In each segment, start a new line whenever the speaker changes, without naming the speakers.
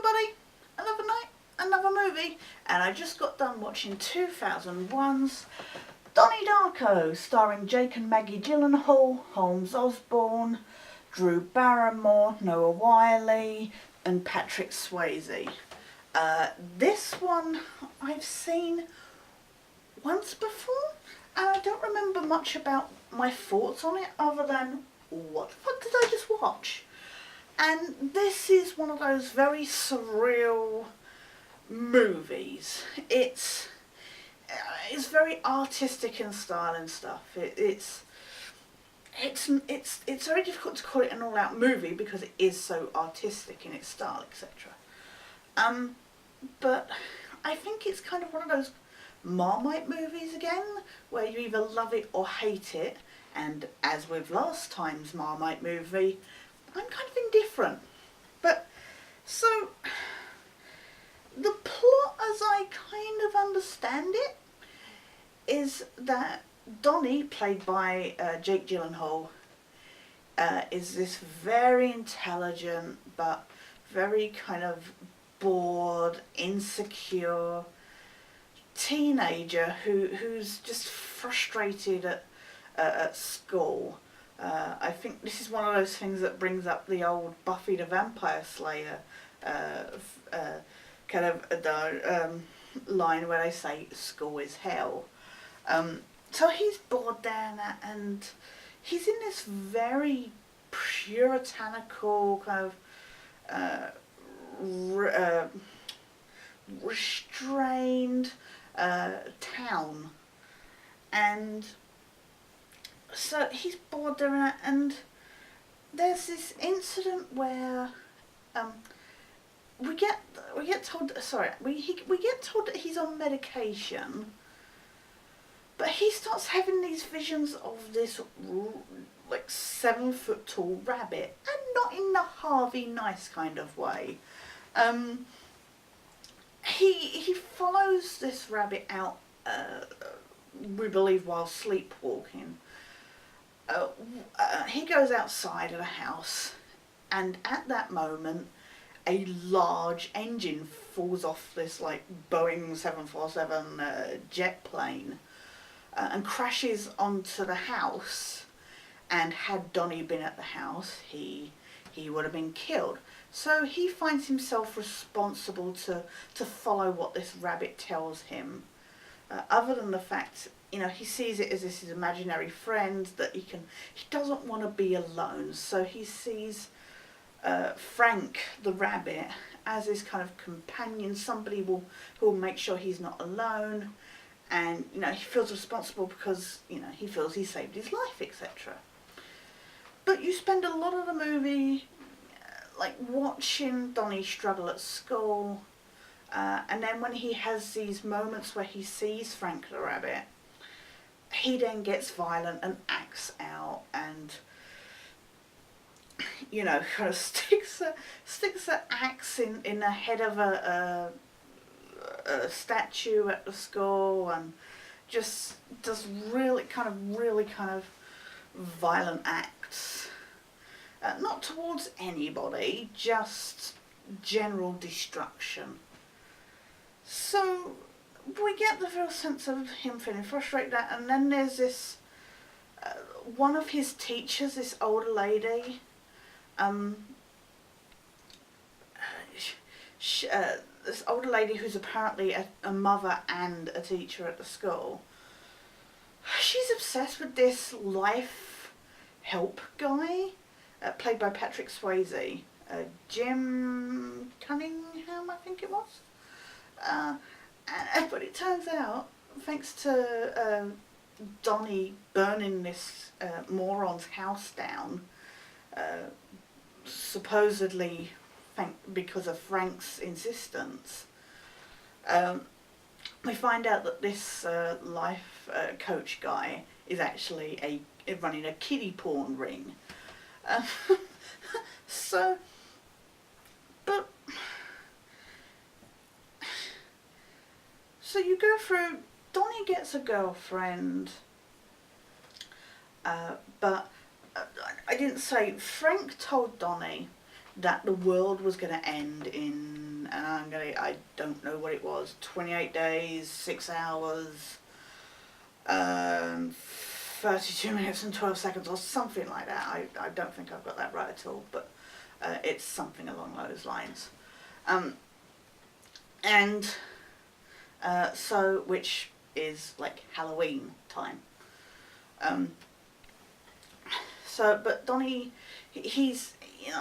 everybody, another night, another movie, and I just got done watching 2001's Donnie Darko, starring Jake and Maggie Gyllenhaal, Holmes Osborne, Drew Barrymore, Noah Wyle and Patrick Swayze. This one I've seen once before, and I don't remember much about my thoughts on it other than, what the fuck did I just watch? And this is one of those very surreal movies. It's very artistic in style and stuff. It's very difficult to call it an all-out movie because it is so artistic in its style, etc. But I think it's kind of one of those Marmite movies again, where you either love it or hate it. And as with last time's Marmite movie, I'm kind of indifferent. But, so, the plot as I kind of understand it is that Donnie, played by Jake Gyllenhaal, is this very intelligent but very kind of bored, insecure teenager who's just frustrated at school. I think this is one of those things that brings up the old Buffy the Vampire Slayer kind of line where they say school is hell. So he's bored there and he's in this very puritanical kind of restrained town, and so he's bored there, and there's this incident where we get told that he's on medication, but he starts having these visions of this like 7-foot tall rabbit, and not in the Harvey Nice kind of way. He follows this rabbit out, we believe, while sleepwalking. He goes outside of the house, and at that moment a large engine falls off this like Boeing 747 jet plane and crashes onto the house, and had Donnie been at the house, he would have been killed. So he finds himself responsible to follow what this rabbit tells him, other than the fact, you know, he sees it as this his imaginary friend that he doesn't want to be alone, so he sees Frank the rabbit as this kind of companion, somebody who will make sure he's not alone, and you know, he feels responsible because, you know, he feels he saved his life, etc. But you spend a lot of the movie like watching Donnie struggle at school, and then when he has these moments where he sees Frank the rabbit, he then gets violent and acts out, and you know, kind of sticks an axe in the head of a statue at the school, and just does really kind of violent acts, not towards anybody, just general destruction. So we get the real sense of him feeling frustrated, and then there's this one of his teachers, this older lady, this older lady who's apparently a mother and a teacher at the school. She's obsessed with this life help guy, played by Patrick Swayze, Jim Cunningham, I think it was. But it turns out, thanks to Donnie burning this moron's house down, supposedly because of Frank's insistence, we find out that this life coach guy is actually running a kiddie porn ring. So you go through, Donnie gets a girlfriend, but I didn't say, Frank told Donnie that the world was going to end in I don't know what it was, 28 days, 6 hours, 32 minutes and 12 seconds or something like that. I don't think I've got that right at all, but it's something along those lines. So, which is like Halloween time. But Donnie, he's,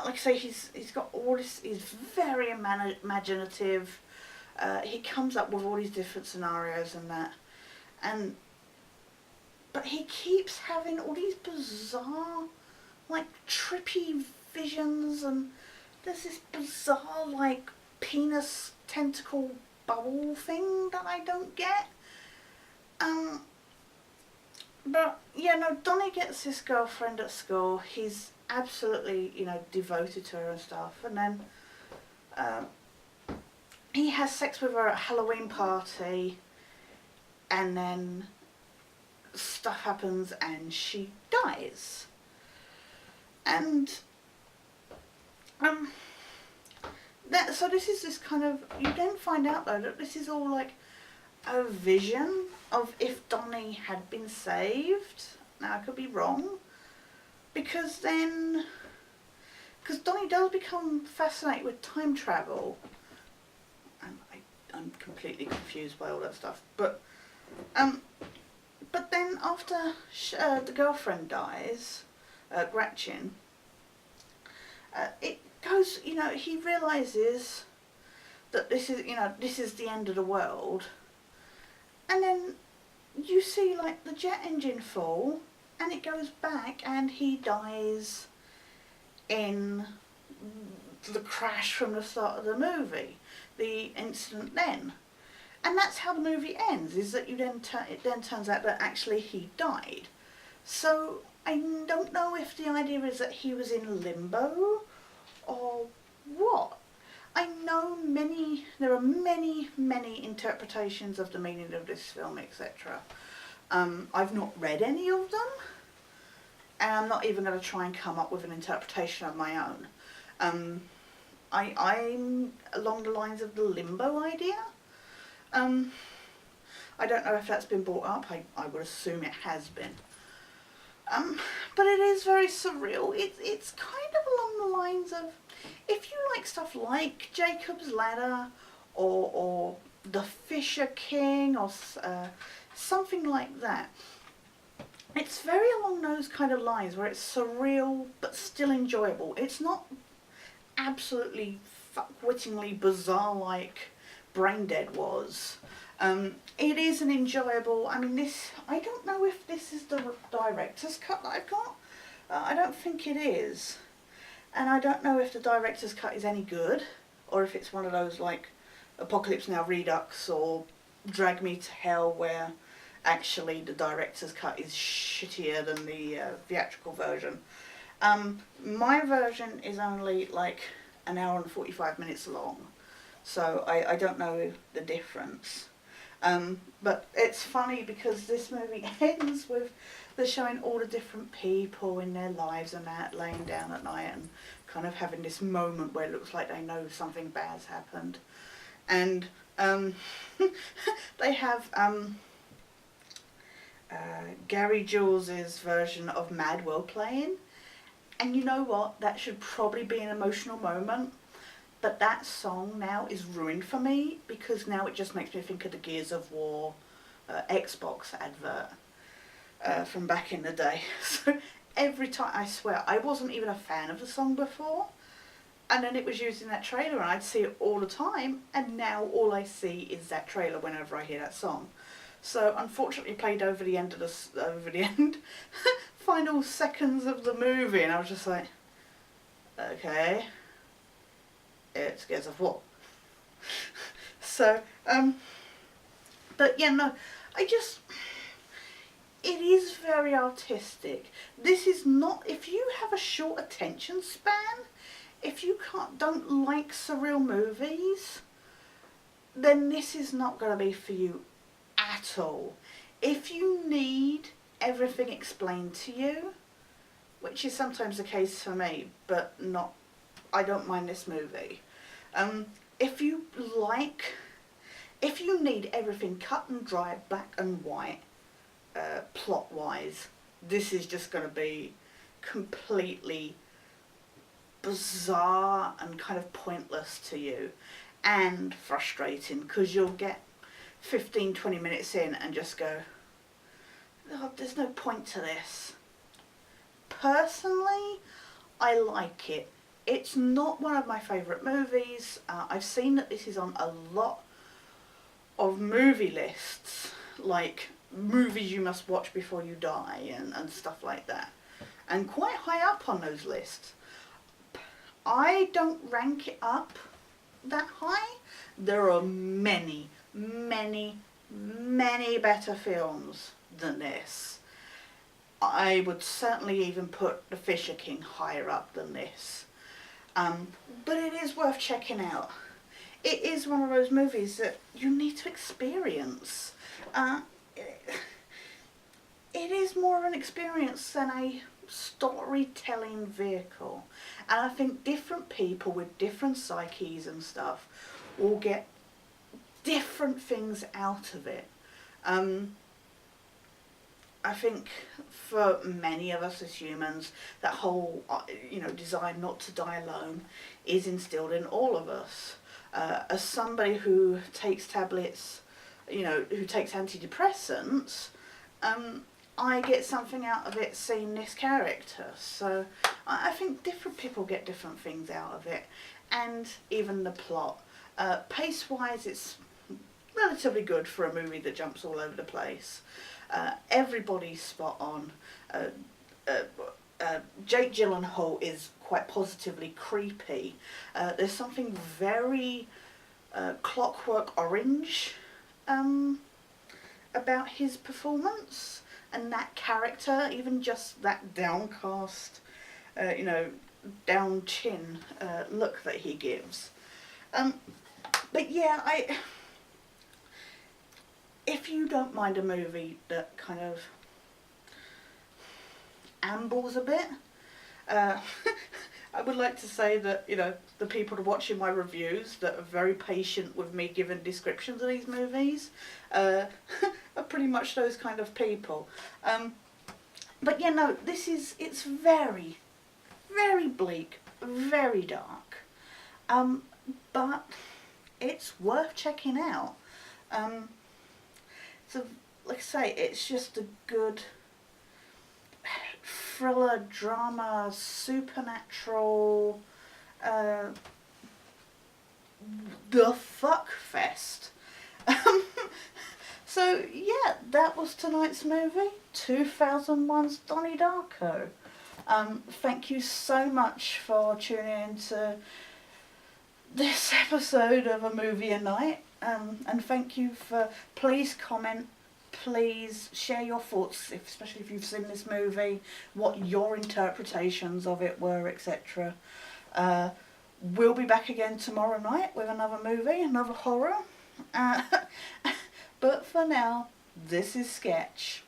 like I say, he's got all this, he's very imaginative. He comes up with all these different scenarios and that. But he keeps having all these bizarre, like, trippy visions, and there's this bizarre, like, penis tentacle bubble thing that I don't get. But, yeah, no, Donnie gets this girlfriend at school. He's absolutely, devoted to her and stuff. And then he has sex with her at a Halloween party, and then stuff happens and she dies. And so this is this kind of, you then find out though that this is all like a vision of if Donnie had been saved. Now I could be wrong, because Donnie does become fascinated with time travel, and I'm completely confused by all that stuff, but then after the girlfriend dies, Gretchen, it goes, he realises that this is the end of the world. And then you see like the jet engine fall, and it goes back and he dies in the crash from the start of the movie, the incident then. And that's how the movie ends, is that it then turns out that actually he died. So I don't know if the idea is that he was in limbo or what. I know there are many interpretations of the meaning of this film, etc. I've not read any of them, and I'm not even going to try and come up with an interpretation of my own. I'm along the lines of the limbo idea. I don't know if that's been brought up. I would assume it has been. But it is very surreal. It's kind of along the lines of, if you like stuff like Jacob's Ladder or The Fisher King or something like that. It's very along those kind of lines where it's surreal but still enjoyable. It's not absolutely fuck-wittingly bizarre like Braindead was. It is an enjoyable, I don't know if this is the director's cut that I've got. I don't think it is. And I don't know if the director's cut is any good, or if it's one of those like Apocalypse Now Redux or Drag Me to Hell, where actually the director's cut is shittier than the theatrical version. My version is only like an hour and 45 minutes long, so I don't know the difference. But it's funny because this movie ends with they're showing all the different people in their lives and that, laying down at night and kind of having this moment where it looks like they know something bad's happened. And they have Gary Jules's version of Mad World playing. And you know what? That should probably be an emotional moment. But that song now is ruined for me, because now it just makes me think of the Gears of War Xbox advert from back in the day. So every time, I swear, I wasn't even a fan of the song before, and then it was used in that trailer and I'd see it all the time, and now all I see is that trailer whenever I hear that song. So unfortunately played over the end final seconds of the movie, and I was just like, okay, it's Gears of War. So, but yeah, no, it is very artistic. This is not, if you have a short attention span, if you don't like surreal movies, then this is not going to be for you at all. If you need everything explained to you, which is sometimes the case for me, but not, I don't mind this movie. If you if you need everything cut and dry, black and white, plot wise, this is just going to be completely bizarre and kind of pointless to you, and frustrating, because you'll get 15-20 minutes in and just go, oh, there's no point to this. Personally, I like it. It's not one of my favourite movies. I've seen that this is on a lot of movie lists, like movies you must watch before you die and stuff like that, and quite high up on those lists. I don't rank it up that high. There are many, many, many better films than this. I would certainly even put The Fisher King higher up than this. But it is worth checking out. It is one of those movies that you need to experience. It is more of an experience than a storytelling vehicle. And I think different people with different psyches and stuff will get different things out of it. I think for many of us as humans, that whole, desire not to die alone is instilled in all of us. As somebody who takes tablets, who takes antidepressants, I get something out of it seeing this character. So I think different people get different things out of it, and even the plot. Pace-wise, it's relatively good for a movie that jumps all over the place. Everybody's spot on. Jake Gyllenhaal is quite positively creepy. There's something very Clockwork Orange about his performance and that character, even just that downcast, down chin look that he gives. But yeah, if you don't mind a movie that kind of ambles a bit, I would like to say that, the people watching my reviews that are very patient with me giving descriptions of these movies are pretty much those kind of people. But yeah, no, it's very, very bleak, very dark. But it's worth checking out. So, like I say, it's just a good thriller, drama, supernatural, the fuck fest. So yeah, that was tonight's movie, 2001's Donnie Darko. Thank you so much for tuning in to this episode of A Movie a Night. And thank you for, please comment, please share your thoughts, especially if you've seen this movie, what your interpretations of it were, etc. We'll be back again tomorrow night with another movie, another horror. But for now, this is Sketch.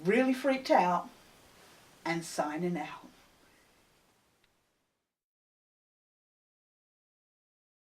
Really freaked out and signing out.